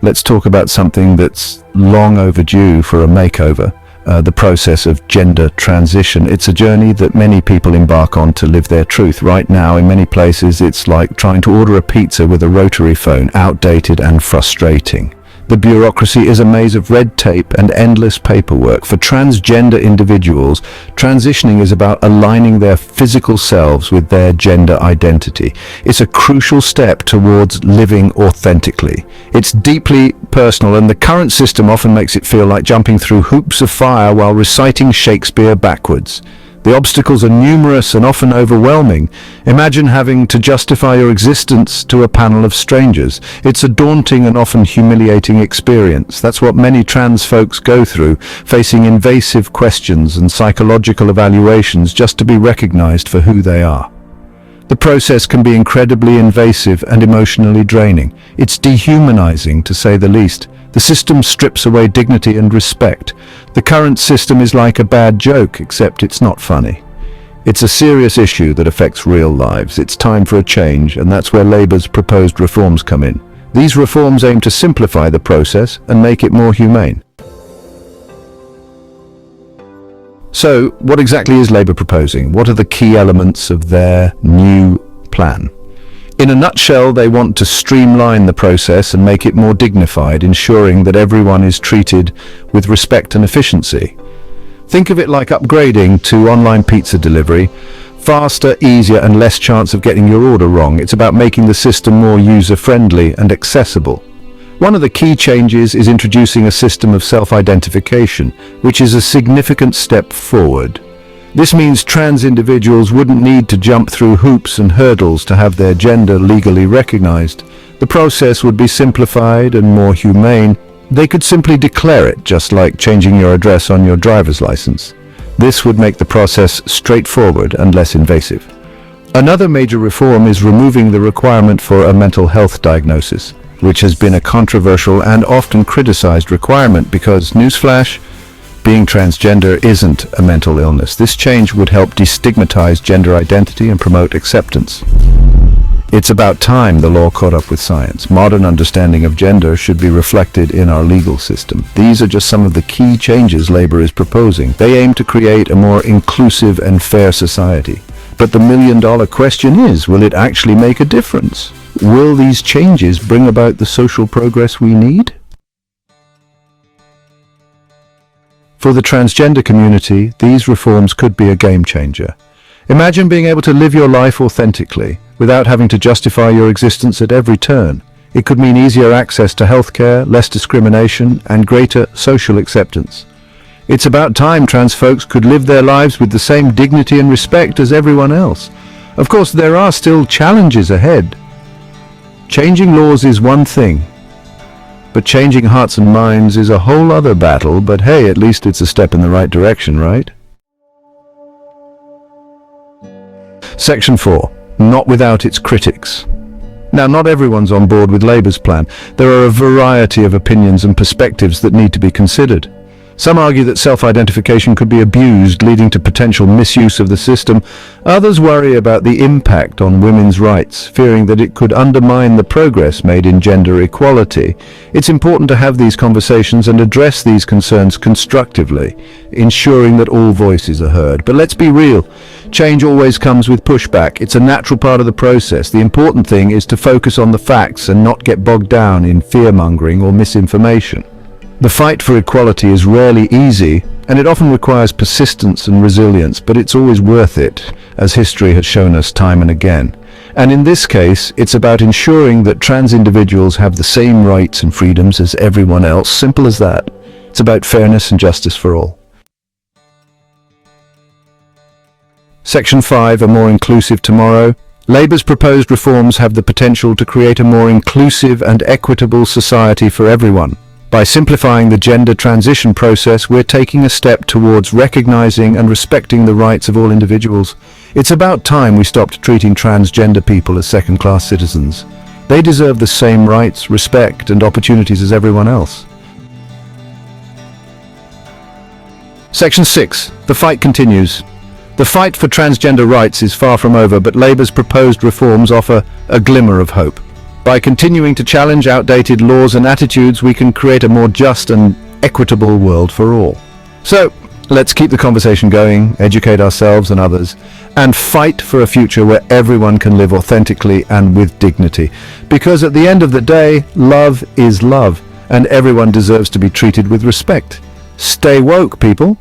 Let's talk about something that's long overdue for a makeover. The process of gender transition. It's a journey that many people embark on to live their truth. Right now, in many places, it's like trying to order a pizza with a rotary phone, outdated and frustrating. The bureaucracy is a maze of red tape and endless paperwork. For transgender individuals, transitioning is about aligning their physical selves with their gender identity. It's a crucial step towards living authentically. It's deeply personal, and the current system often makes it feel like jumping through hoops of fire while reciting Shakespeare backwards. The obstacles are numerous and often overwhelming. Imagine having to justify your existence to a panel of strangers. It's a daunting and often humiliating experience. That's what many trans folks go through, facing invasive questions and psychological evaluations just to be recognized for who they are. The process can be incredibly invasive and emotionally draining. It's dehumanizing, to say the least. The system strips away dignity and respect. The current system is like a bad joke, except it's not funny. It's a serious issue that affects real lives. It's time for a change, and that's where Labour's proposed reforms come in. These reforms aim to simplify the process and make it more humane. So, what exactly is Labour proposing? What are the key elements of their new plan? In a nutshell, they want to streamline the process and make it more dignified, ensuring that everyone is treated with respect and efficiency. Think of it like upgrading to online pizza delivery. Faster, easier, and less chance of getting your order wrong. It's about making the system more user-friendly and accessible. One of the key changes is introducing a system of self-identification, which is a significant step forward. This means trans individuals wouldn't need to jump through hoops and hurdles to have their gender legally recognized. The process would be simplified and more humane. They could simply declare it, just like changing your address on your driver's license. This would make the process straightforward and less invasive. Another major reform is removing the requirement for a mental health diagnosis, which has been a controversial and often criticized requirement because, newsflash, being transgender isn't a mental illness. This change would help destigmatize gender identity and promote acceptance. It's about time the law caught up with science. Modern understanding of gender should be reflected in our legal system. These are just some of the key changes Labour is proposing. They aim to create a more inclusive and fair society. But the million-dollar question is, will it actually make a difference? Will these changes bring about the social progress we need? For the transgender community, these reforms could be a game changer. Imagine being able to live your life authentically, without having to justify your existence at every turn. It could mean easier access to healthcare, less discrimination, and greater social acceptance. It's about time trans folks could live their lives with the same dignity and respect as everyone else. Of course, there are still challenges ahead. Changing laws is one thing, but changing hearts and minds is a whole other battle. But hey, at least it's a step in the right direction, right? Section 4. Not without its critics. Now, not everyone's on board with Labour's plan. There are a variety of opinions and perspectives that need to be considered. Some argue that self-identification could be abused, leading to potential misuse of the system. Others worry about the impact on women's rights, fearing that it could undermine the progress made in gender equality. It's important to have these conversations and address these concerns constructively, ensuring that all voices are heard. But let's be real. Change always comes with pushback. It's a natural part of the process. The important thing is to focus on the facts and not get bogged down in fear-mongering or misinformation. The fight for equality is rarely easy, and it often requires persistence and resilience, but it's always worth it, as history has shown us time and again. And in this case, it's about ensuring that trans individuals have the same rights and freedoms as everyone else. Simple as that. It's about fairness and justice for all. Section 5, a more inclusive tomorrow. Labour's proposed reforms have the potential to create a more inclusive and equitable society for everyone. By simplifying the gender transition process, we're taking a step towards recognizing and respecting the rights of all individuals. It's about time we stopped treating transgender people as second-class citizens. They deserve the same rights, respect, and opportunities as everyone else. Section 6. The fight continues. The fight for transgender rights is far from over, but Labour's proposed reforms offer a glimmer of hope. By continuing to challenge outdated laws and attitudes, we can create a more just and equitable world for all. So, let's keep the conversation going, educate ourselves and others, and fight for a future where everyone can live authentically and with dignity. Because at the end of the day, love is love, and everyone deserves to be treated with respect. Stay woke, people.